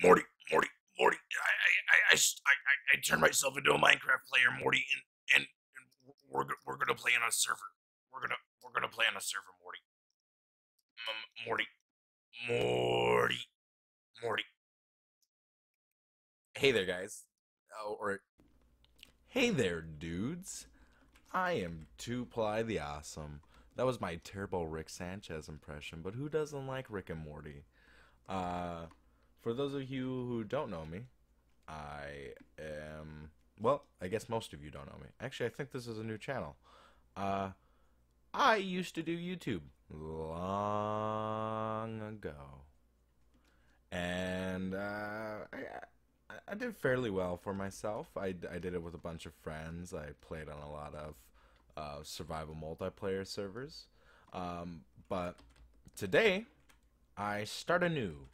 Morty, Morty, Morty. I turned myself into a Minecraft player, Morty, and we're gonna play on a server. We're gonna play on a server, Morty. Morty, Morty, Morty. Hey there, guys. Or hey there, dudes. I am Two Ply the Awesome. That was my terrible Rick Sanchez impression, but who doesn't like Rick and Morty? Uh, for those of you who don't know me, I am. Well, I guess most of you don't know me. Actually, I think this is a new channel. Uh, I used to do YouTube long ago, and I did fairly well for myself. I did it with a bunch of friends. I played on a lot of survival multiplayer servers. But today, I start anew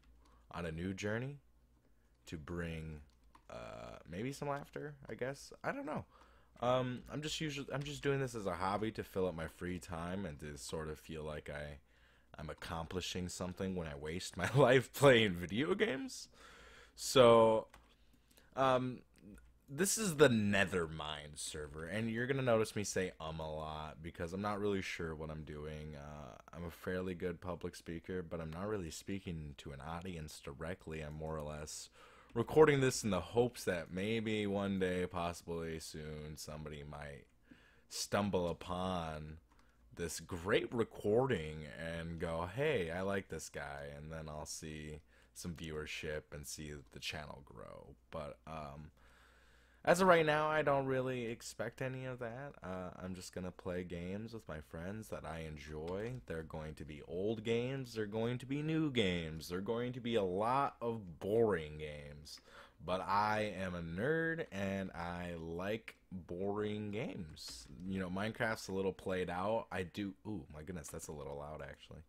on a new journey to bring maybe some laughter. I guess I don't know. I'm just doing this as a hobby to fill up my free time and to sort of feel like I'm accomplishing something when I waste my life playing video games. So um, this is the NETHERMIND server, and you're gonna notice me say a lot because I'm not really sure what I'm doing. I'm a fairly good public speaker, but I'm not really speaking to an audience directly. I'm more or less recording this in the hopes that maybe one day, possibly soon, somebody might stumble upon this great recording and go, hey, I like this guy, and then I'll see some viewership and see the channel grow. But as of right now, I don't really expect any of that. I'm just going to play games with my friends that I enjoy. They're going to be old games, they're going to be new games, they're going to be a lot of boring games. But I am a nerd and I like boring games. You know, Minecraft's a little played out. I do. Ooh, my goodness, that's a little loud actually.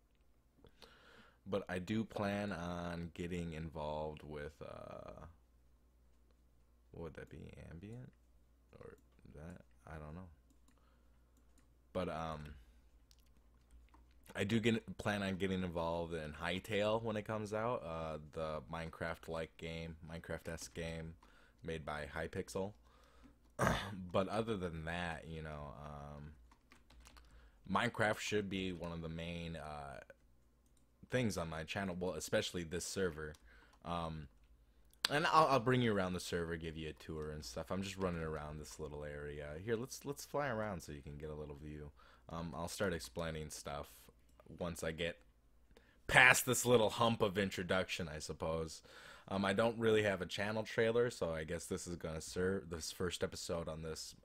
But I do plan on getting involved with what would that be? Ambient or that? I don't know. But I do plan on getting involved in Hytale when it comes out. The Minecraft-like game, Minecraft-esque game made by Hypixel. But other than that, Minecraft should be one of the main things on my channel. Well, especially this server. Um, And I'll bring you around the server, give you a tour and stuff. I'm just running around this little area here. Let's fly around so you can get a little view. I'll start explaining stuff once I get past this little hump of introduction, I suppose. I don't really have a channel trailer, so I guess this is gonna serve. This first episode on this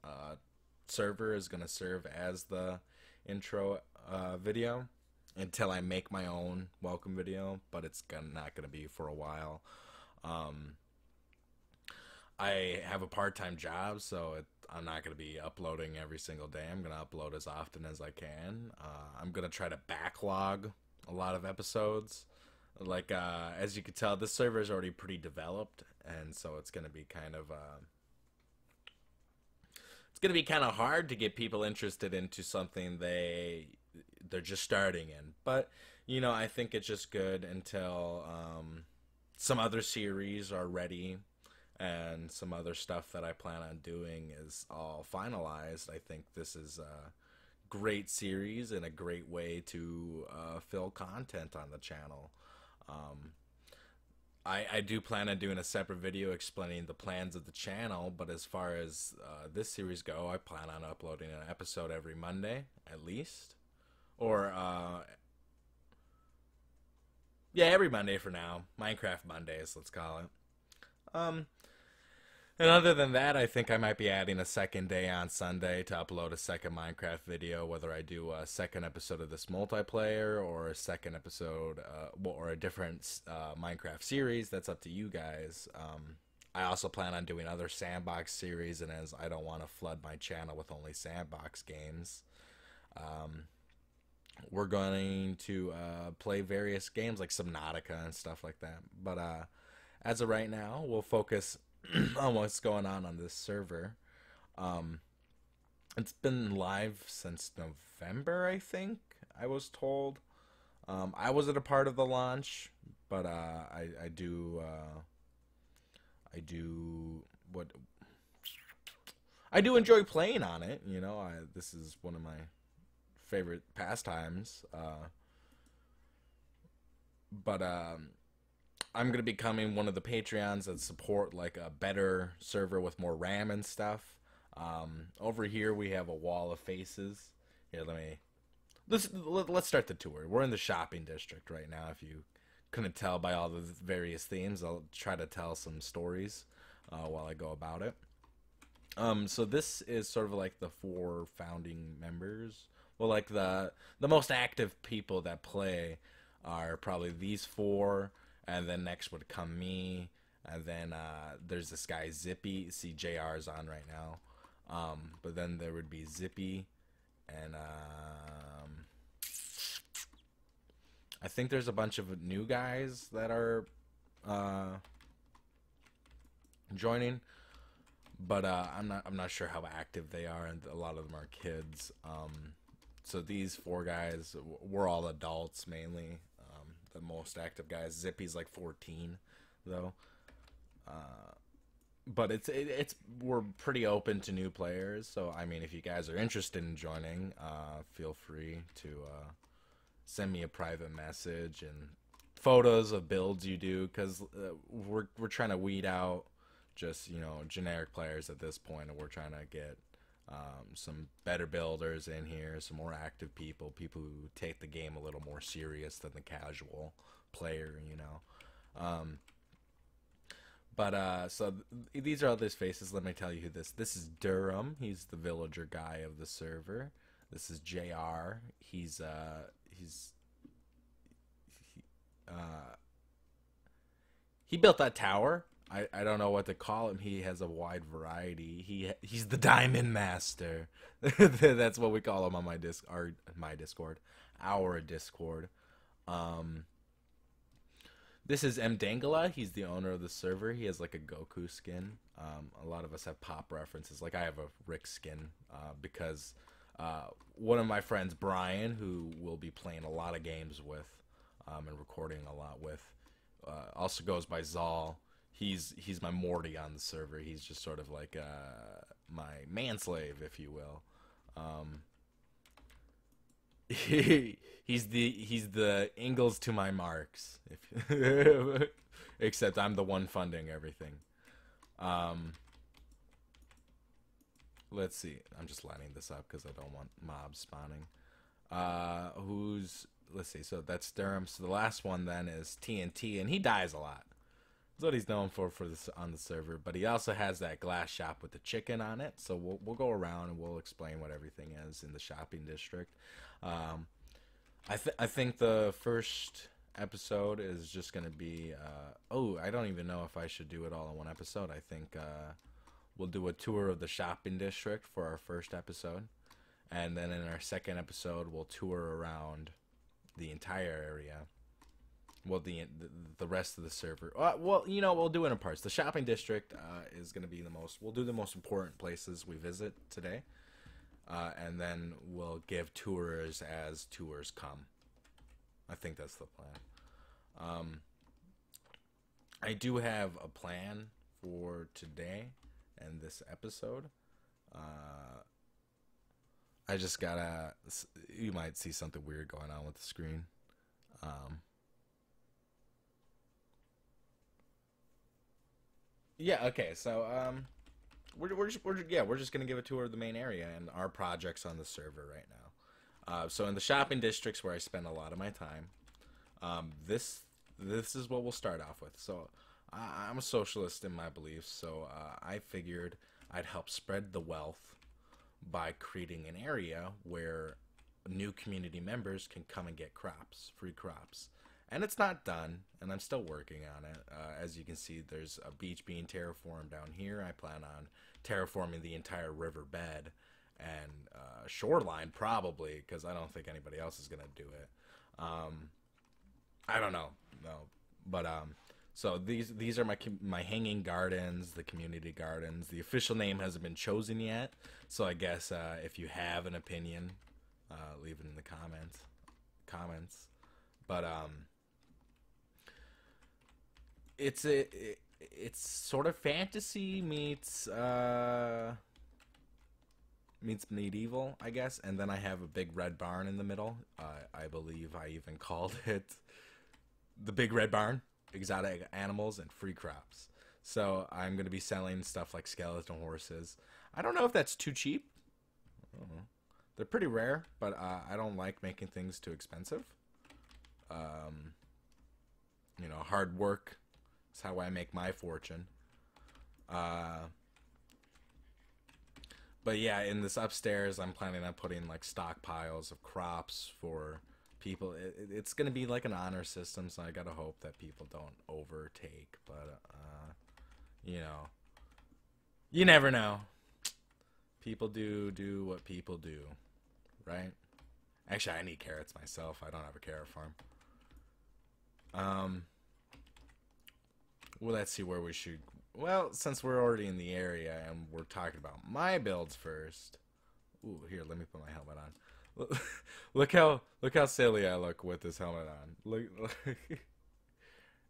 server is gonna serve as the intro video until I make my own welcome video, but it's not gonna be for a while. Um, I have a part-time job, so I'm not going to be uploading every single day. I'm going to upload as often as I can. I'm going to try to backlog a lot of episodes. Like, as you can tell, this server is already pretty developed, and so it's going to be kind of hard to get people interested into something they're just starting in. But I think it's just good until some other series are ready and some other stuff that I plan on doing is all finalized. I think this is a great series and a great way to fill content on the channel. Um, I do plan on doing a separate video explaining the plans of the channel, but as far as this series go, I plan on uploading an episode every Monday at least, or yeah, every Monday for now. Minecraft Mondays, let's call it. Um, And other than that, I think I might be adding a second day on Sunday to upload a second Minecraft video, whether I do a second episode of this multiplayer or a second episode or a different Minecraft series. That's up to you guys. I also plan on doing other sandbox series, and as I don't want to flood my channel with only sandbox games, um, we're going to play various games like Subnautica and stuff like that. But as of right now, we'll focus on what's going on this server. Um, it's been live since November, I think. I was told. I wasn't a part of the launch, but I do. I do what I do enjoy playing on it. You know, this is one of my favorite pastimes. But I'm gonna be becoming one of the Patreons that support like a better server with more RAM and stuff. Over here we have a wall of faces. Here, let's start the tour. We're in the shopping district right now. If you couldn't tell by all the various themes, I'll try to tell some stories while I go about it. So this is sort of like the four founding members. Well, like the most active people that play are probably these four, and then next would come me, and then there's this guy Zippy. See, JR is on right now. But then there would be Zippy, and I think there's a bunch of new guys that are joining, but I'm not sure how active they are, and a lot of them are kids. So these four guys, we're all adults mainly. The most active guys, Zippy's like 14, though. But it's we're pretty open to new players. So I mean, if you guys are interested in joining, feel free to send me a private message and photos of builds you do, because we're trying to weed out just generic players at this point, and we're trying to get some better builders in here, some more active people who take the game a little more serious than the casual player. So these are all these faces. Let me tell you who this is. Durham. He's the villager guy of the server. This is JR. He built that tower. I don't know what to call him. He has a wide variety. He's the Diamond Master. That's what we call him on my Discord, our Discord. Um, this is M Dangala. He's the owner of the server. He has like a Goku skin. A lot of us have pop references. Like I have a Rick skin because one of my friends, Brian, who will be playing a lot of games with and recording a lot with, also goes by Zal. He's my Morty on the server. He's just sort of like my manslave, if you will. He's the Ingalls to my Marks, if except I'm the one funding everything. Let's see. I'm just lining this up because I don't want mobs spawning. Let's see. So that's Durham. So the last one then is TNT, and he dies a lot. That's what he's known for this on the server. But he also has that glass shop with the chicken on it. So we'll go around and we'll explain what everything is in the shopping district. I think the first episode is just gonna be. I don't even know if I should do it all in one episode. I think we'll do a tour of the shopping district for our first episode, and then in our second episode we'll tour around the entire area. Well, the rest of the server. We'll do it in parts. The shopping district is going to be we'll do the most important places we visit today. And then we'll give tours as tours come. I think that's the plan. I do have a plan for today and this episode. I just gotta... You might see something weird going on with the screen. Yeah, okay, so we're just gonna give a tour of the main area and our projects on the server right now. So in the shopping districts where I spend a lot of my time, this is what we'll start off with. So I'm a socialist in my beliefs, so I figured I'd help spread the wealth by creating an area where new community members can come and get free crops. And it's not done, and I'm still working on it. As you can see, there's a beach being terraformed down here. I plan on terraforming the entire riverbed and shoreline, probably, because I don't think anybody else is going to do it. I don't know, no. But, so these are my hanging gardens, the community gardens. The official name hasn't been chosen yet, so I guess if you have an opinion, leave it in the comments. But, it's sort of fantasy meets medieval, I guess. And then I have a big red barn in the middle. I believe I even called it the Big Red Barn, exotic animals and free crops. So I'm going to be selling stuff like skeleton horses. I don't know if that's too cheap. I don't know. They're pretty rare, but I don't like making things too expensive. Um, hard work is how I make my fortune. Uh, but yeah, in this upstairs, I'm planning on putting like stockpiles of crops for people. It's gonna be like an honor system, so I gotta hope that people don't overtake. But you know, you never know. People do what people do, right? Actually, I need carrots myself. I don't have a carrot farm. Um, well, let's see where we should. Well, since we're already in the area and we're talking about my builds first. Ooh, here, let me put my helmet on. Look how silly I look with this helmet on. Look.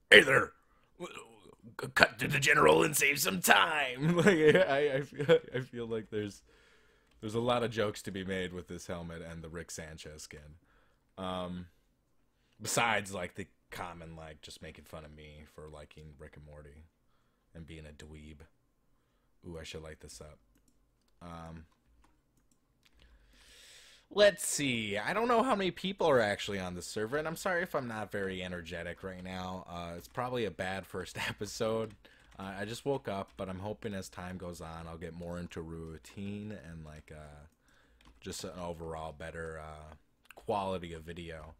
Hey there. Cut to the general and save some time. Like I feel like there's a lot of jokes to be made with this helmet and the Rick Sanchez skin. Besides like the common like just making fun of me for liking Rick and Morty and being a dweeb. Ooh, I should light this up. Let's see. I don't know how many people are actually on the server, and I'm sorry if I'm not very energetic right now. It's probably a bad first episode. I just woke up, but I'm hoping as time goes on, I'll get more into routine and like just an overall better quality of video.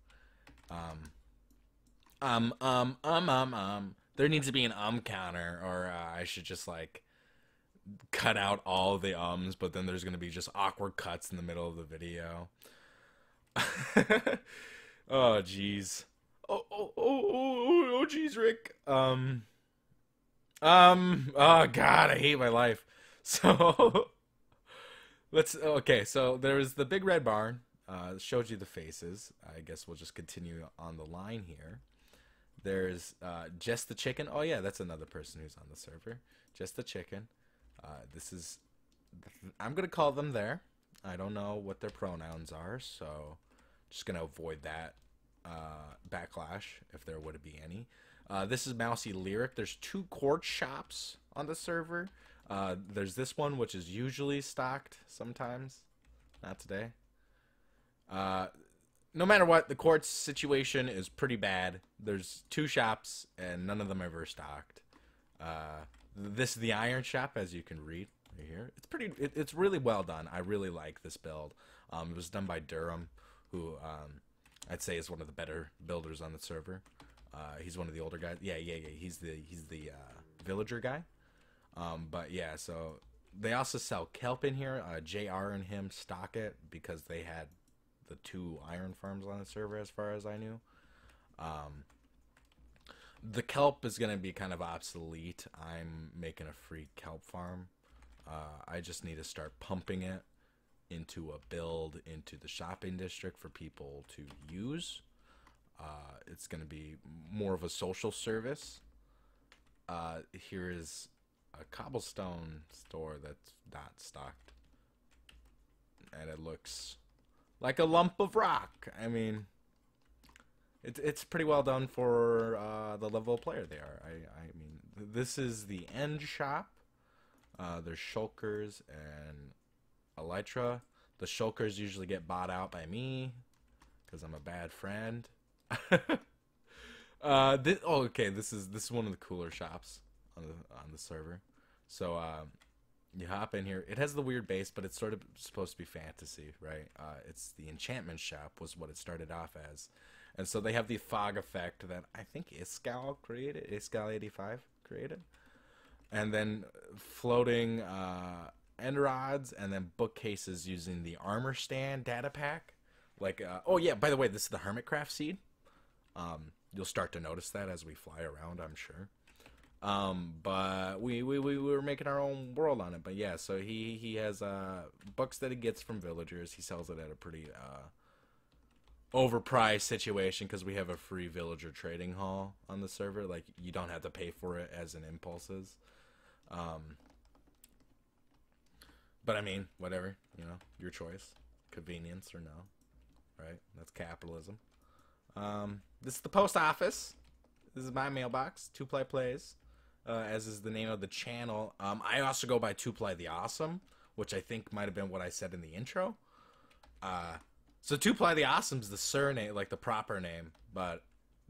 There needs to be an counter, or I should just like cut out all of the ums, but then there's gonna be just awkward cuts in the middle of the video. Oh jeez. Oh jeez, Rick. Oh god, I hate my life. So okay, so there's the big red barn. Showed you the faces. I guess we'll just continue on the line here. There's just the chicken. Oh yeah, that's another person who's on the server. Just the chicken. This is, I'm gonna call them there. I don't know what their pronouns are, so just gonna avoid that backlash if there would be any. This is Mousy Lyric. There's 2 quartz shops on the server. There's this one which is usually stocked sometimes, not today. No matter what, the quartz situation is pretty bad. There's 2 shops and none of them ever stocked. This is the iron shop, as you can read right here. It's really well done. I really like this build. It was done by Durham, who I'd say is one of the better builders on the server. He's one of the older guys. Yeah. He's the villager guy. But yeah, so they also sell kelp in here. JR and him stock it because they had the 2 iron farms on the server, as far as I knew. The kelp is going to be kind of obsolete. I'm making a free kelp farm. I just need to start pumping it into a build into the shopping district for people to use. It's going to be more of a social service. Here is a cobblestone store that's not stocked. And it looks like a lump of rock. I mean, it's pretty well done for the level of player they are. I mean, this is the end shop. There's shulkers and elytra. The shulkers usually get bought out by me because I'm a bad friend. Okay, this is one of the cooler shops on the server. So you hop in here. It has the weird base, but it's sort of supposed to be fantasy, right? It's the enchantment shop was what it started off as. And so they have the fog effect that I think Iskal85 created. And then floating end rods, and then bookcases using the armor stand data pack. Like, oh yeah, by the way, this is the Hermitcraft seed. You'll start to notice that as we fly around, I'm sure. But we were making our own world on it. But yeah, so he has books that he gets from villagers. He sells it at a pretty overpriced situation because we have a free villager trading hall on the server. Like, you don't have to pay for it as in impulses. Um, but I mean, whatever, your choice, convenience or no, right? That's capitalism. This is the post office. This is my mailbox. Two Ply Plays, as is the name of the channel. I also go by Two Ply the Awesome, which I think might have been what I said in the intro. So Two Ply the Awesome is the surname, like the proper name, but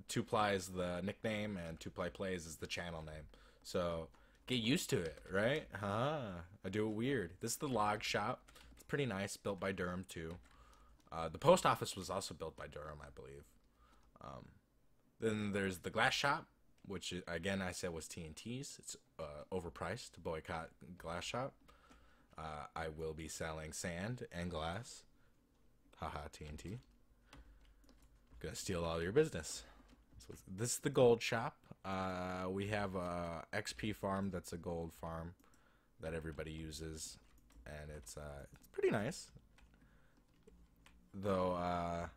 Two Ply is the nickname, and Two Ply Plays is the channel name. So get used to it, right? I do it weird. This is the log shop. It's pretty nice, built by Durham too. The post office was also built by Durham, I believe. Then there's the glass shop, which again I said was TNT's. It's overpriced to boycott glass shop. I will be selling sand and glass. Haha, TNT. Gonna steal all your business. So this is the gold shop. We have a XP farm that's a gold farm that everybody uses, and it's pretty nice. Though,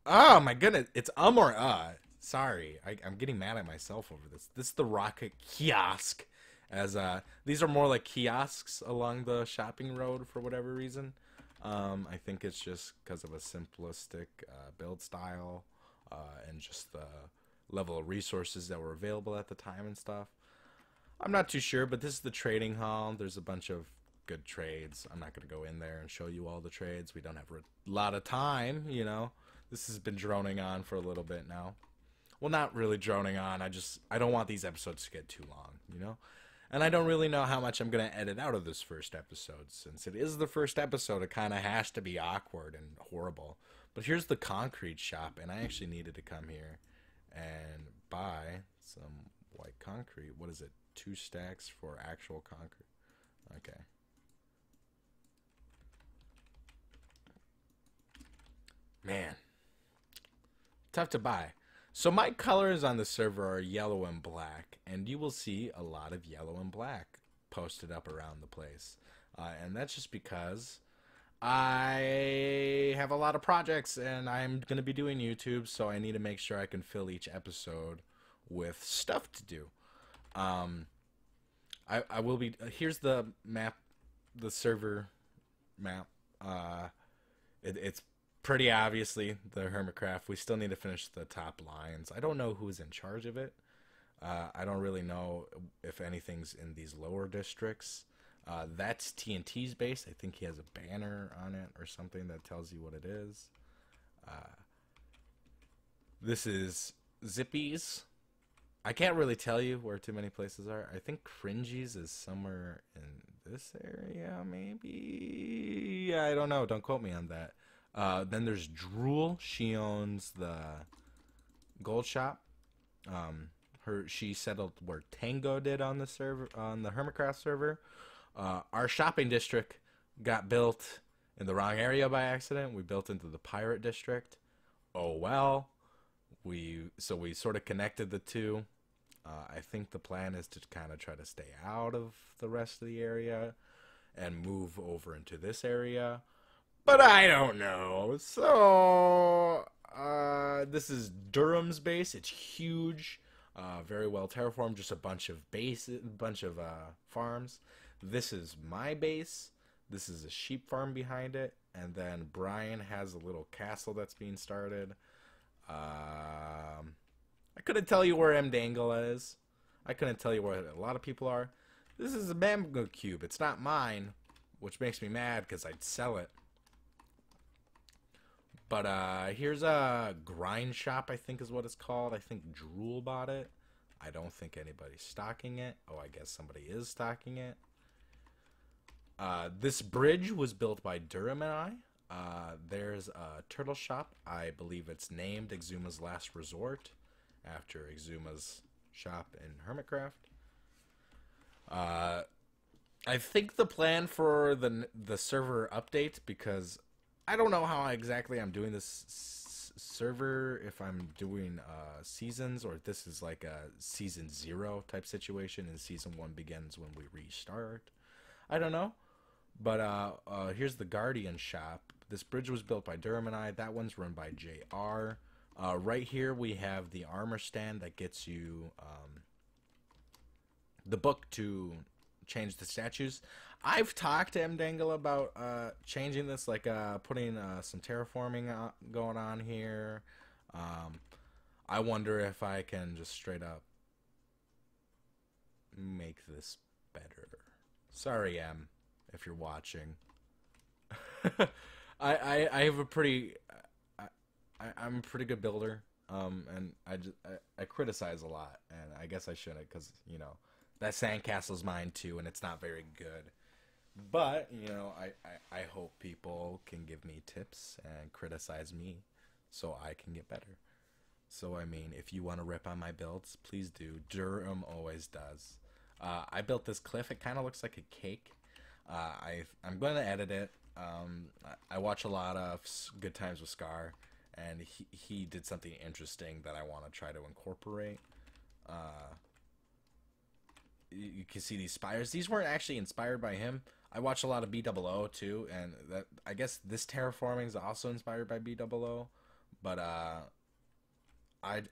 oh my goodness, it's or sorry, I'm getting mad at myself over this. This is the rocket kiosk, as these are more like kiosks along the shopping road for whatever reason. I think it's just because of a simplistic build style and just the level of resources that were available at the time and stuff. I'm not too sure, but this is the trading hall. There's a bunch of good trades. I'm not going to go in there and show you all the trades. We don't have a lot of time, This has been droning on for a little bit now. Well, not really droning on. I don't want these episodes to get too long, And I don't really know how much I'm going to edit out of this first episode. Since it is the first episode, it kind of has to be awkward and horrible. But here's the concrete shop, and I actually needed to come here and buy some white concrete. What is it? 2 stacks for actual concrete. Okay. Man. Tough to buy. So my colors on the server are yellow and black, and you will see a lot of yellow and black posted up around the place. And that's just because I have a lot of projects and I'm going to be doing YouTube, so I need to make sure I can fill each episode with stuff to do. I will be, here's the map, the server map. It's pretty obviously the Hermitcraft. We still need to finish the top lines. I don't know who's in charge of it. I don't really know if anything's in these lower districts. That's TNT's base. I think he has a banner on it or something that tells you what it is. This is Zippy's. I can't really tell you where too many places are. I think Cringy's is somewhere in this area, maybe. Yeah, I don't know. Don't quote me on that. Then there's Drool. She owns the gold shop. She settled where Tango did on the server, on the Hermitcraft server. Our shopping district got built in the wrong area by accident. We built into the pirate district. Oh well. We sort of connected the two. I think the plan is to kind of try to stay out of the rest of the area and move over into this area. But I don't know. So, this is Durham's base. It's huge. Very well terraformed. Just a bunch of farms. This is my base. This is a sheep farm behind it. And then Brian has a little castle that's being started. I couldn't tell you where M. Dangle is. I couldn't tell you where a lot of people are. This is a bamboo cube. It's not mine, which makes me mad because I'd sell it. But here's a grind shop, I think is what it's called. I think Drool bought it. I don't think anybody's stocking it. Oh, I guess somebody is stocking it. This bridge was built by Durham and I. There's a turtle shop. I believe it's named Exuma's Last Resort after Exuma's shop in Hermitcraft. I think the plan for the server update, because I don't know how exactly I'm doing this server, if I'm doing seasons or if this is like a season 0 type situation and season 1 begins when we restart. I don't know. But here's the Guardian shop. This bridge was built by NETHERMINED. That one's run by JR. Right here we have the armor stand that gets you the book to change the statues. I've talked to Mdangle about changing this, like putting some terraforming going on here. I wonder if I can just straight up make this better. Sorry, M, if you're watching. I have a pretty I'm a pretty good builder, and I criticize a lot, and I guess I shouldn't, because you know that sandcastle's mine too, and it's not very good. But you know, I hope people can give me tips and criticize me, so I can get better. So I mean, if you want to rip on my builds, please do. Durham always does. I built this cliff. It kind of looks like a cake. I'm going to edit it. I watch a lot of Good Times with Scar, and he did something interesting that I want to try to incorporate. You can see these spires. These weren't actually inspired by him. I watch a lot of BOO too, and that I guess this terraforming is also inspired by BOO, but I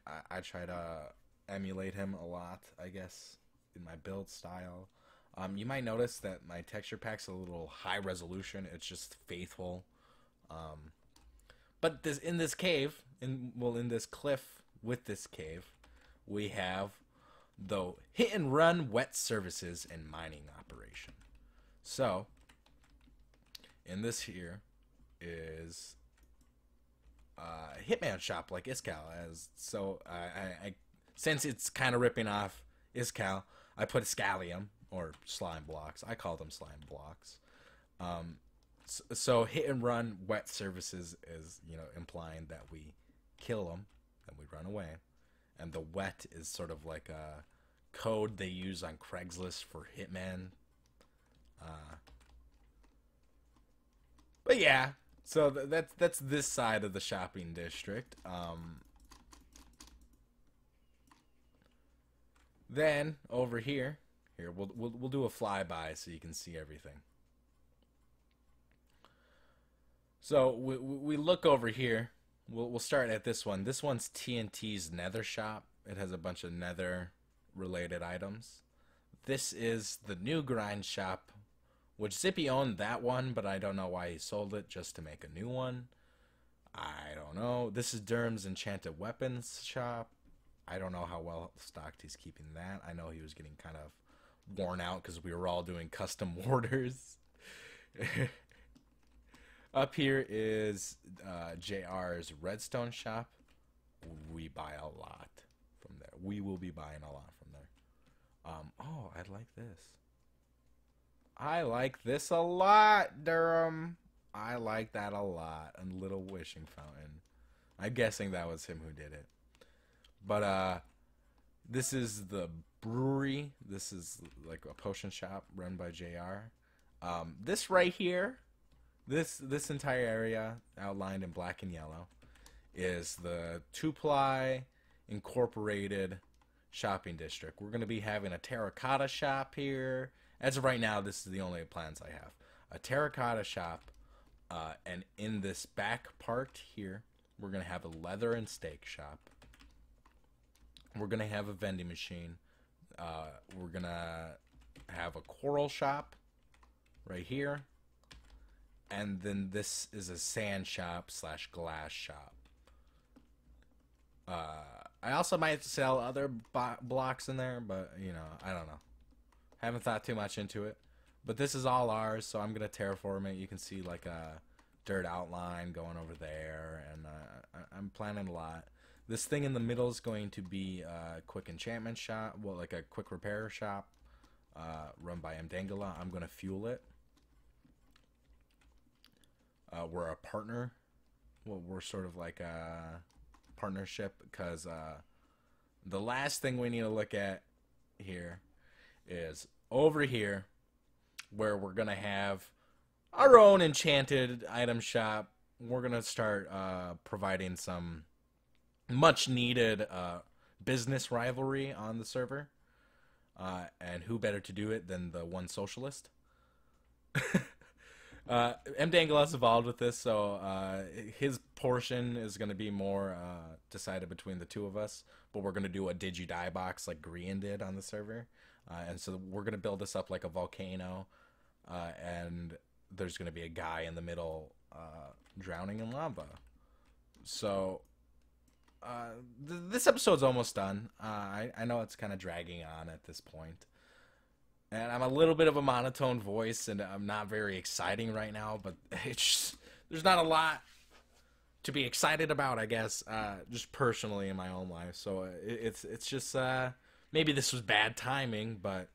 try to emulate him a lot, I guess, in my build style. You might notice that my texture pack's a little high resolution. It's just faithful. But in this cave, in this cliff with this cave, we have the hit and run wet services and mining operation. So, in this here is Hitman shop like Iskal as. So I since it's kind of ripping off Iskal, I put Scallium or slime blocks. I call them slime blocks. So hit and run wet services is, you know, implying that we kill them and we run away, and the wet is sort of like a code they use on Craigslist for hitmen. But yeah, so that's this side of the shopping district. Then over here, we'll do a flyby so you can see everything. So we look over here. We'll start at this one. This one's TNT's Nether shop. It has a bunch of Nether related items. This is the new grind shop, which Zippy owned that one, but I don't know why he sold it just to make a new one. I don't know. This is Durham's Enchanted Weapons shop. I don't know how well stocked he's keeping that. I know he was getting kind of worn out because we were all doing custom orders. Up here is JR's Redstone shop. We buy a lot from there. We will be buying a lot from there. Oh, I like this. I like this a lot, Durham. I like that a lot. A little wishing fountain. I'm guessing that was him who did it. But this is the brewery. This is like a potion shop run by JR. This right here, this entire area outlined in black and yellow is the 2-ply incorporated shopping district. We're going to be having a terracotta shop here. As of right now, this is the only plans I have. A terracotta shop, and in this back part here, we're going to have a leather and steak shop. We're going to have a vending machine. We're going to have a coral shop right here. And then this is a sand shop / glass shop. I also might sell other blocks in there, but, you know, I don't know. Haven't thought too much into it. But this is all ours, so I'm going to terraform it. You can see, like, a dirt outline going over there, and I'm planning a lot. This thing in the middle is going to be a quick enchantment shop, well, like a quick repair shop, run by Mdangala. I'm going to fuel it. We're a partner. Well, we're sort of like a partnership, because the last thing we need to look at here is over here, where we're going to have our own enchanted item shop. We're going to start providing some much needed business rivalry on the server. And who better to do it than the one socialist? M. Dangle's involved with this, so his portion is going to be more decided between the two of us. But we're going to do a Did You Die box like Grian did on the server. And so we're going to build this up like a volcano. And there's going to be a guy in the middle drowning in lava. So this episode's almost done. I know it's kind of dragging on at this point. And I'm a little bit of a monotone voice, and I'm not very exciting right now, but there's not a lot to be excited about, I guess, just personally in my own life. So it's just maybe this was bad timing, but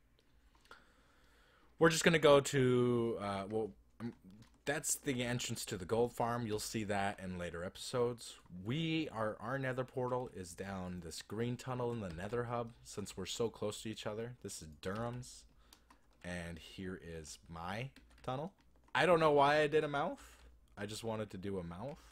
we're just gonna go to that's the entrance to the gold farm. You'll see that in later episodes. Our nether portal is down this green tunnel in the nether hub. Since we're so close to each other, this is Durham's, and here is my tunnel. I don't know why I did a mouth. I just wanted to do a mouth.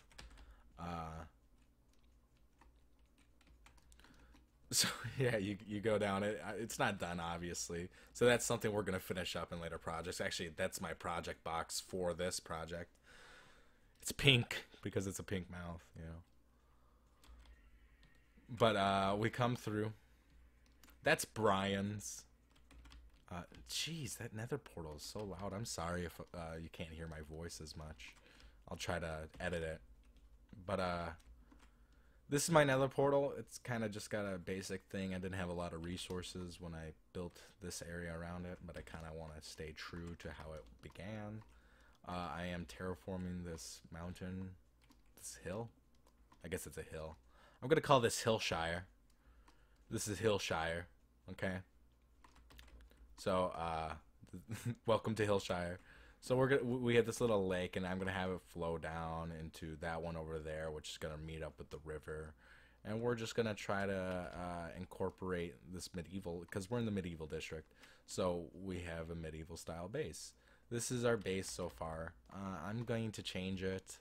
So yeah, you go down it. It's not done, obviously. So that's something we're gonna finish up in later projects. Actually, that's my project box for this project. It's pink because it's a pink mouth, you know. But we come through. That's Brian's. Jeez, that nether portal is so loud. I'm sorry if you can't hear my voice as much. I'll try to edit it. But this is my nether portal. It's kind of just got a basic thing. I didn't have a lot of resources when I built this area around it, but I kind of want to stay true to how it began. I am terraforming this mountain, this hill. I guess it's a hill. I'm going to call this Hillshire. This is Hillshire, okay? So, welcome to Hillshire. So we have this little lake, and I'm gonna have it flow down into that one over there, which is gonna meet up with the river, and we're just gonna try to incorporate this medieval, because we're in the medieval district, so we have a medieval style base. This is our base so far. I'm going to change it.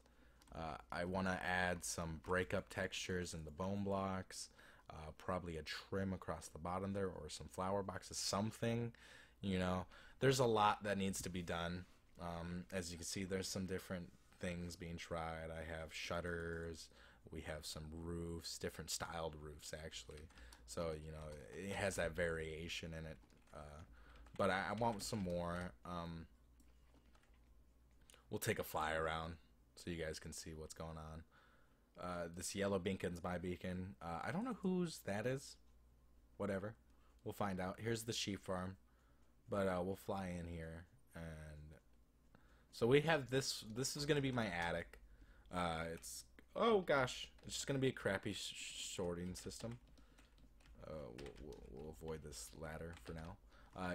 I want to add some breakup textures in the bone blocks, probably a trim across the bottom there, or some flower boxes, something. You know, there's a lot that needs to be done. As you can see, there's some different things being tried. I have shutters, we have some roofs, different styled roofs actually. So, you know, it has that variation in it. But I want some more. We'll take a fly around so you guys can see what's going on. This yellow beacon's my beacon. I don't know whose that is. Whatever. We'll find out. Here's the sheep farm. But we'll fly in here. And so we have this. This is going to be my attic. It's... Oh, gosh. It's just going to be a crappy sorting system. We'll avoid this ladder for now.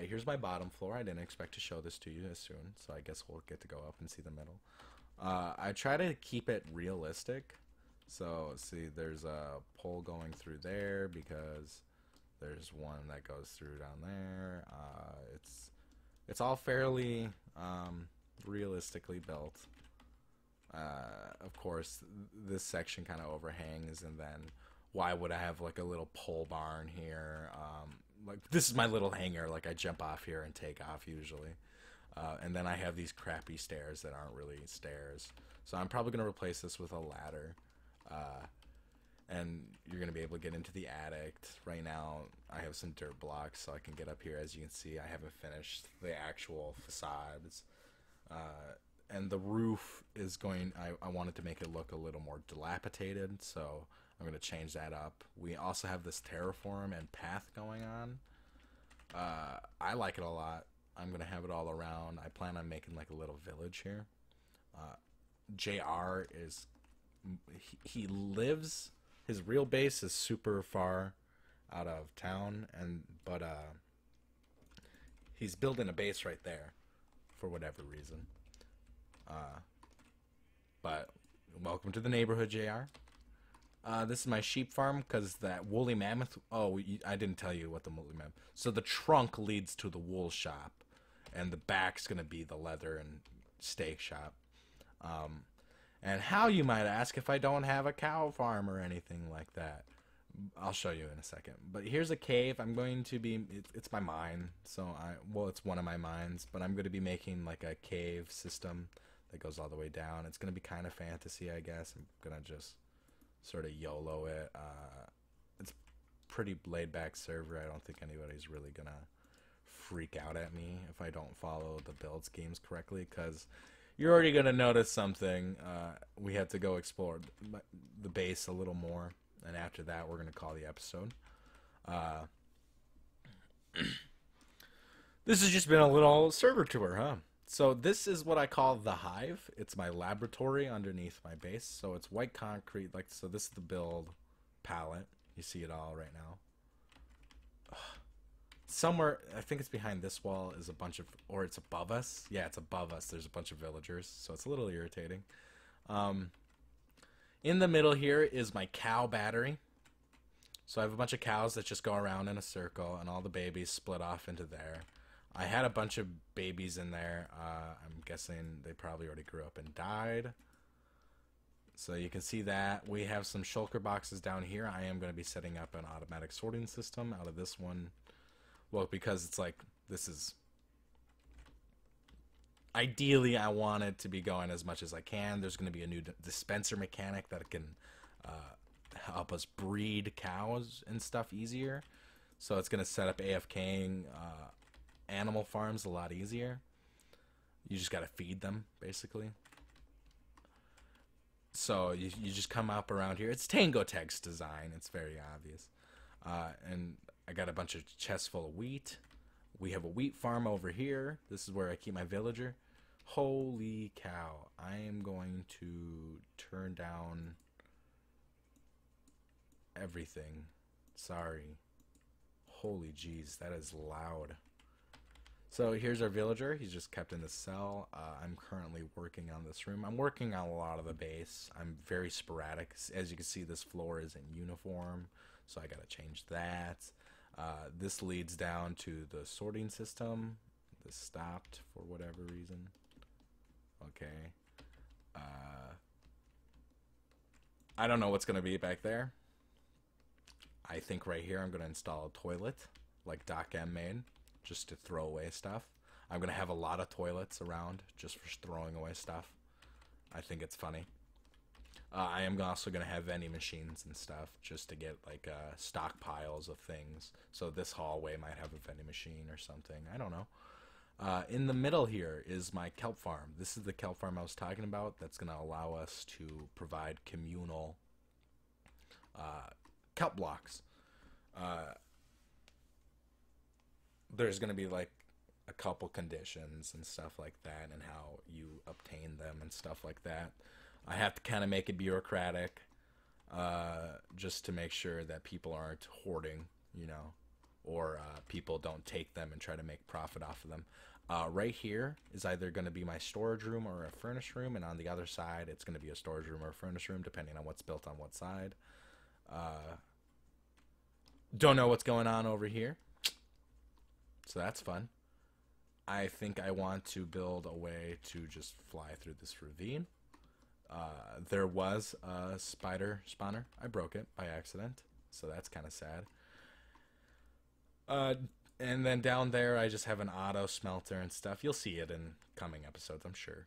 Here's my bottom floor. I didn't expect to show this to you as soon, so I guess we'll get to go up and see the middle. I try to keep it realistic. So, see, there's a pole going through there because there's one that goes through down there. It's all fairly realistically built. Of course, this section kind of overhangs, and then why would I have like a little pole barn here? Like, this is my little hangar. Like, I jump off here and take off usually. And then I have these crappy stairs that aren't really stairs. So I'm probably going to replace this with a ladder. And you're going to be able to get into the attic. Right now, I have some dirt blocks so I can get up here. As you can see, I haven't finished the actual facades. And the roof is going... I wanted to make it look a little more dilapidated, so I'm going to change that up. We also have this terraform and path going on. I like it a lot. I'm going to have it all around. I plan on making like a little village here. JR is... He lives... His real base is super far out of town, but he's building a base right there for whatever reason. But welcome to the neighborhood, JR. This is my sheep farm because that woolly mammoth... Oh, I didn't tell you what the woolly mammoth... So the trunk leads to the wool shop, and the back's going to be the leather and steak shop. And how, you might ask, if I don't have a cow farm or anything like that. I'll show you in a second. But here's a cave. I'm going to be... It's my mine. So, well, it's one of my mines. But I'm going to be making like a cave system that goes all the way down. It's going to be kind of fantasy, I guess. I'm going to just sort of YOLO it. It's pretty laid back server. I don't think anybody's really going to freak out at me if I don't follow the build schemes correctly, because you're already going to notice something. We have to go explore the base a little more, and after that we're going to call the episode. This has just been a little server tour, huh? So this is what I call the hive. It's my laboratory underneath my base. So it's white concrete, like so. This is the build palette. You see it all right now. Somewhere, I think it's behind this wall, is a bunch of, or it's above us. Yeah, it's above us. There's a bunch of villagers, so it's a little irritating. In the middle here is my cow battery. So I have a bunch of cows that just go around in a circle, and all the babies split off into there. I had a bunch of babies in there. I'm guessing they probably already grew up and died. So you can see that. We have some shulker boxes down here. I am going to be setting up an automatic sorting system out of this one. Well, because it's like, this is... Ideally, I want it to be going as much as I can. There's going to be a new dispenser mechanic that can help us breed cows and stuff easier. So it's going to set up AFKing animal farms a lot easier. You just got to feed them, basically. So you just come up around here. It's Tango Tech's design. It's very obvious. And I got a bunch of chests full of wheat. We have a wheat farm over here. This is where I keep my villager. Holy cow. I am going to turn down everything. Sorry. Holy jeez, that is loud. So here's our villager. He's just kept in the cell. I'm currently working on this room. I'm working on a lot of the base. I'm very sporadic. As you can see, this floor is in uniform, so I gotta change that. This leads down to the sorting system. This stopped for whatever reason. Okay. I don't know what's gonna be back there. I think right here I'm gonna install a toilet, like Doc M made, just to throw away stuff. I'm gonna have a lot of toilets around just for throwing away stuff. I think it's funny. I am also gonna have vending machines and stuff just to get like stockpiles of things. So this hallway might have a vending machine or something. I don't know. In the middle here is my kelp farm. This is the kelp farm I was talking about. That's gonna allow us to provide communal kelp blocks. There's going to be like a couple conditions and stuff like that, and how you obtain them and stuff like that. I have to kind of make it bureaucratic, just to make sure that people aren't hoarding, you know, or people don't take them and try to make profit off of them. Right here is either going to be my storage room or a furnace room, and on the other side it's going to be a storage room or a furnace room, depending on what's built on what side. Don't know what's going on over here, so that's fun. I think I want to build a way to just fly through this ravine. There was a spider spawner. I broke it by accident, so that's kind of sad. And then down there I just have an auto smelter and stuff. You'll see it in coming episodes, I'm sure.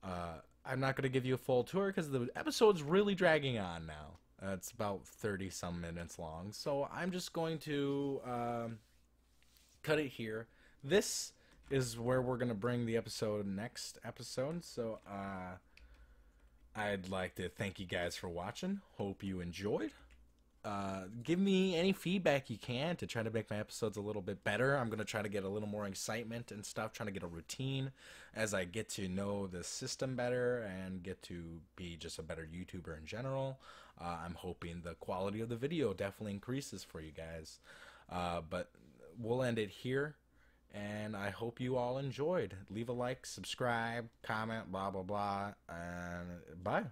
I'm not going to give you a full tour because the episode's really dragging on now. It's about 30 some minutes long, so I'm just going to cut it here. This is where we're gonna bring the episode next episode. So I'd like to thank you guys for watching. Hope you enjoyed. Give me any feedback you can to try to make my episodes a little bit better. I'm gonna try to get a little more excitement and stuff, trying to get a routine as I get to know the system better and get to be just a better YouTuber in general. I'm hoping the quality of the video definitely increases for you guys. But we'll end it here, and I hope you all enjoyed. Leave a like, subscribe, comment, blah blah blah, and bye.